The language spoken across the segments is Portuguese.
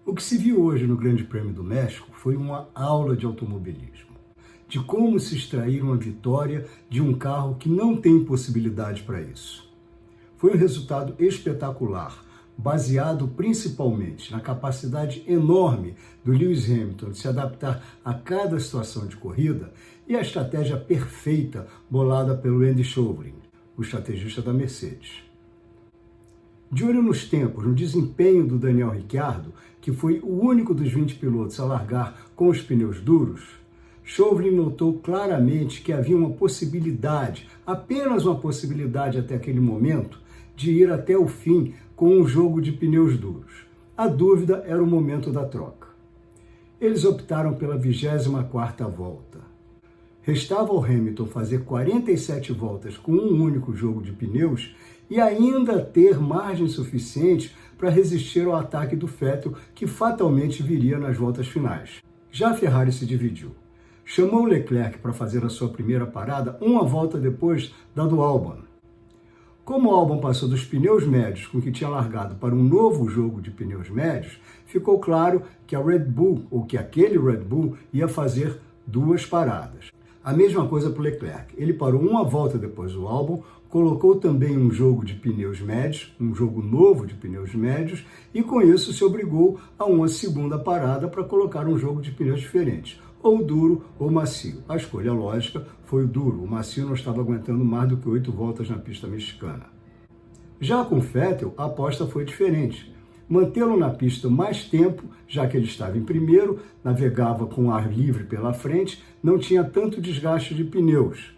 O que se viu hoje no Grande Prêmio do México foi uma aula de automobilismo, de como se extrair uma vitória de um carro que não tem possibilidade para isso. Foi um resultado espetacular, baseado principalmente na capacidade enorme do Lewis Hamilton de se adaptar a cada situação de corrida e a estratégia perfeita bolada pelo Andy Chauvelin, o estrategista da Mercedes. De olho nos tempos, no desempenho do Daniel Ricciardo, que foi o único dos 20 pilotos a largar com os pneus duros, Chauvelin notou claramente que havia uma possibilidade, apenas uma possibilidade até aquele momento, de ir até o fim com um jogo de pneus duros. A dúvida era o momento da troca. Eles optaram pela 24ª volta. Restava ao Hamilton fazer 47 voltas com um único jogo de pneus e ainda ter margem suficiente para resistir ao ataque do Vettel, que fatalmente viria nas voltas finais. Já a Ferrari se dividiu. Chamou Leclerc para fazer a sua primeira parada uma volta depois da do Albon. Como o Albon passou dos pneus médios com que tinha largado para um novo jogo de pneus médios, ficou claro que a Red Bull, ou que aquele Red Bull, ia fazer duas paradas. A mesma coisa para o Leclerc. Ele parou uma volta depois do Albon, colocou também um jogo de pneus médios, um jogo novo de pneus médios, e com isso se obrigou a uma segunda parada para colocar um jogo de pneus diferentes, ou duro ou macio. A escolha lógica foi o duro. O macio não estava aguentando mais do que 8 voltas na pista mexicana. Já com Vettel, a aposta foi diferente. Mantê-lo na pista mais tempo, já que ele estava em primeiro, navegava com ar livre pela frente, não tinha tanto desgaste de pneus.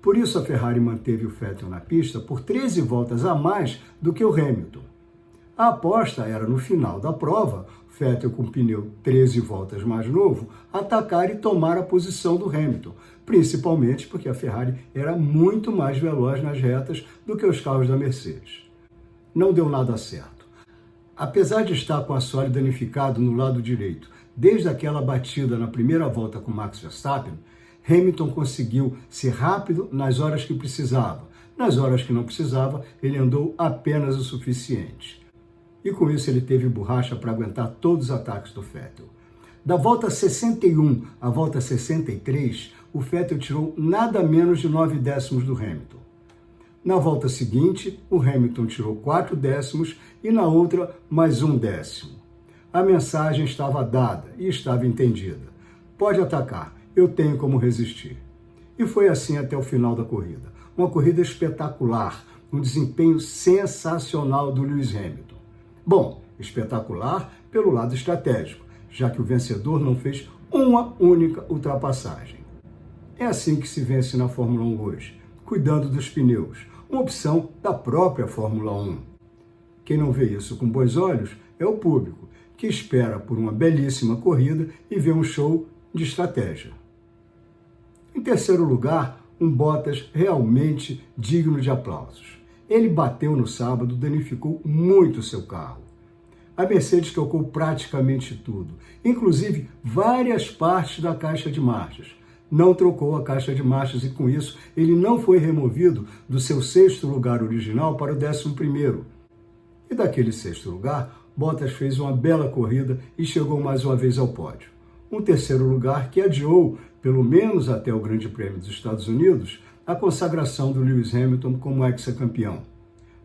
Por isso a Ferrari manteve o Vettel na pista por 13 voltas a mais do que o Hamilton. A aposta era, no final da prova, Vettel com pneu 13 voltas mais novo, atacar e tomar a posição do Hamilton, principalmente porque a Ferrari era muito mais veloz nas retas do que os carros da Mercedes. Não deu nada certo. Apesar de estar com o assoalho danificado no lado direito, desde aquela batida na primeira volta com Max Verstappen, Hamilton conseguiu ser rápido nas horas que precisava. Nas horas que não precisava, ele andou apenas o suficiente. E com isso ele teve borracha para aguentar todos os ataques do Vettel. Da volta 61 à volta 63, o Vettel tirou nada menos de 9 décimos do Hamilton. Na volta seguinte, o Hamilton tirou 4 décimos e na outra mais 1 décimo. A mensagem estava dada e estava entendida. Pode atacar, eu tenho como resistir. E foi assim até o final da corrida. Uma corrida espetacular, um desempenho sensacional do Lewis Hamilton. Bom, espetacular pelo lado estratégico, já que o vencedor não fez uma única ultrapassagem. É assim que se vence na Fórmula 1 hoje, cuidando dos pneus, uma opção da própria Fórmula 1. Quem não vê isso com bons olhos é o público, que espera por uma belíssima corrida e vê um show de estratégia. Em terceiro lugar, um Bottas realmente digno de aplausos. Ele bateu no sábado, danificou muito seu carro. A Mercedes trocou praticamente tudo, inclusive várias partes da caixa de marchas. Não trocou a caixa de marchas e, com isso, ele não foi removido do seu 6º lugar original para o 11º. E daquele 6º lugar, Bottas fez uma bela corrida e chegou mais uma vez ao pódio. Um terceiro lugar que adiou, pelo menos até o Grande Prêmio dos Estados Unidos, a consagração do Lewis Hamilton como ex-campeão.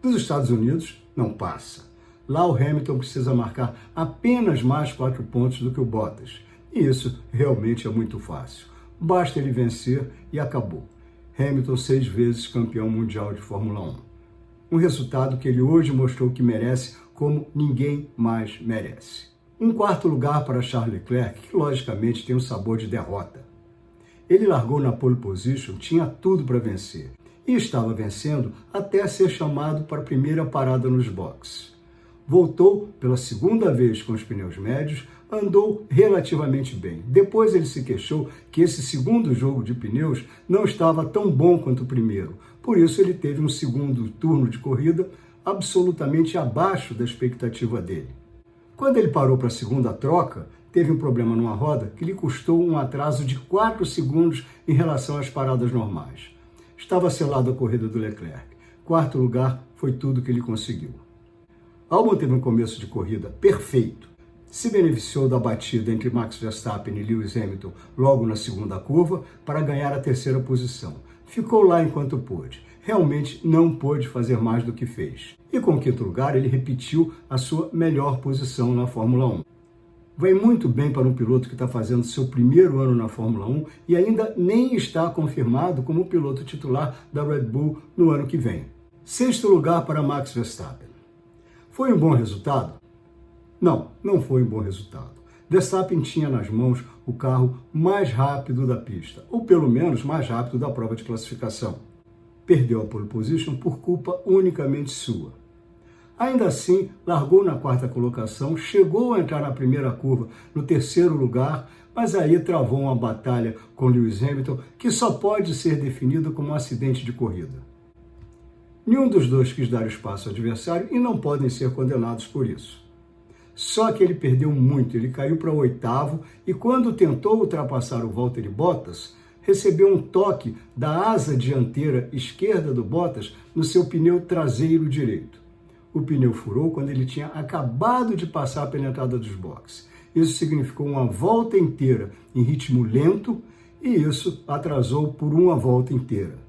Dos Estados Unidos, não passa. Lá o Hamilton precisa marcar apenas mais 4 pontos do que o Bottas. E isso realmente é muito fácil. Basta ele vencer e acabou. Hamilton 6 vezes campeão mundial de Fórmula 1. Um resultado que ele hoje mostrou que merece como ninguém mais merece. Um quarto lugar para Charles Leclerc, que logicamente tem um sabor de derrota. Ele largou na pole position, tinha tudo para vencer. E estava vencendo até ser chamado para a primeira parada nos boxes. Voltou pela segunda vez com os pneus médios, andou relativamente bem. Depois ele se queixou que esse segundo jogo de pneus não estava tão bom quanto o primeiro. Por isso ele teve um segundo turno de corrida absolutamente abaixo da expectativa dele. Quando ele parou para a segunda troca, teve um problema numa roda que lhe custou um atraso de 4 segundos em relação às paradas normais. Estava selada a corrida do Leclerc. 4º lugar foi tudo que ele conseguiu. Albon teve um começo de corrida perfeito. se beneficiou da batida entre Max Verstappen e Lewis Hamilton logo na segunda curva para ganhar a terceira posição. Ficou lá enquanto pôde. Realmente não pôde fazer mais do que fez. E com o quinto lugar, ele repetiu a sua melhor posição na Fórmula 1. Vai muito bem para um piloto que está fazendo seu primeiro ano na Fórmula 1 e ainda nem está confirmado como piloto titular da Red Bull no ano que vem. Sexto lugar para Max Verstappen. Foi um bom resultado? Não, não foi um bom resultado. Verstappen tinha nas mãos o carro mais rápido da pista, ou pelo menos mais rápido da prova de classificação. Perdeu a pole position por culpa unicamente sua. Ainda assim, largou na quarta colocação, chegou a entrar na primeira curva no terceiro lugar, mas aí travou uma batalha com Lewis Hamilton que só pode ser definido como um acidente de corrida. Nenhum dos dois quis dar espaço ao adversário e não podem ser condenados por isso. Só que ele perdeu muito, ele caiu para o oitavo e quando tentou ultrapassar o Valtteri Bottas, recebeu um toque da asa dianteira esquerda do Bottas no seu pneu traseiro direito. O pneu furou quando ele tinha acabado de passar pela entrada dos boxes. Isso significou uma volta inteira em ritmo lento e isso atrasou por uma volta inteira.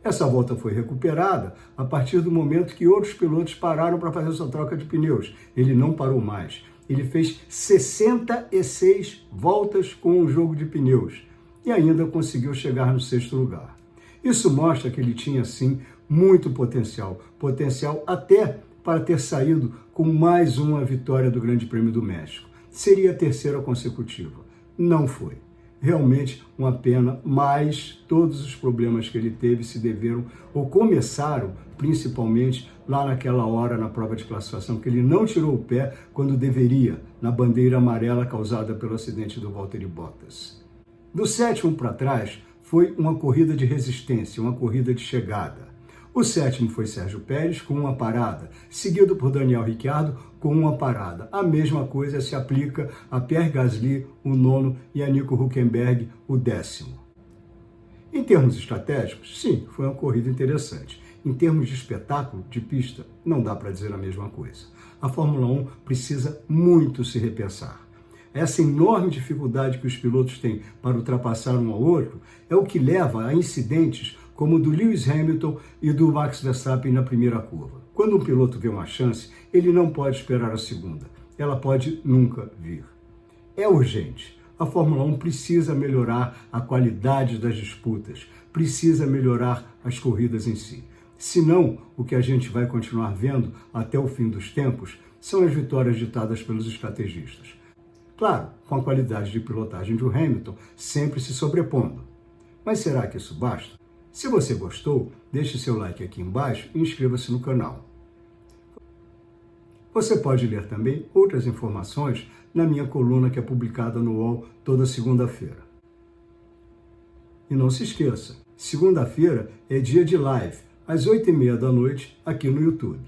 Essa volta foi recuperada a partir do momento que outros pilotos pararam para fazer sua troca de pneus. Ele não parou mais. Ele fez 66 voltas com o jogo de pneus e ainda conseguiu chegar no sexto lugar. Isso mostra que ele tinha, sim, muito potencial até para ter saído com mais uma vitória do Grande Prêmio do México. Seria a terceira consecutiva. Não foi. Realmente uma pena, mas todos os problemas que ele teve se deveram ou começaram principalmente lá naquela hora na prova de classificação, que ele não tirou o pé quando deveria, na bandeira amarela causada pelo acidente do Valtteri Bottas. Do sétimo para trás foi uma corrida de resistência, uma corrida de chegada. O sétimo foi Sérgio Pérez com uma parada, seguido por Daniel Ricciardo com uma parada. A mesma coisa se aplica a Pierre Gasly, o nono, e a Nico Hülkenberg, o décimo. Em termos estratégicos, sim, foi uma corrida interessante. Em termos de espetáculo, de pista, não dá para dizer a mesma coisa. A Fórmula 1 precisa muito se repensar. Essa enorme dificuldade que os pilotos têm para ultrapassar um ao outro é o que leva a incidentes como o do Lewis Hamilton e do Max Verstappen na primeira curva. Quando um piloto vê uma chance, ele não pode esperar a segunda. Ela pode nunca vir. É urgente. A Fórmula 1 precisa melhorar a qualidade das disputas, precisa melhorar as corridas em si. Senão, o que a gente vai continuar vendo até o fim dos tempos são as vitórias ditadas pelos estrategistas. Claro, com a qualidade de pilotagem do Hamilton sempre se sobrepondo. Mas será que isso basta? Se você gostou, deixe seu like aqui embaixo e inscreva-se no canal. Você pode ler também outras informações na minha coluna que é publicada no UOL toda segunda-feira. E não se esqueça, segunda-feira é dia de live, às 8h30 da noite, aqui no YouTube.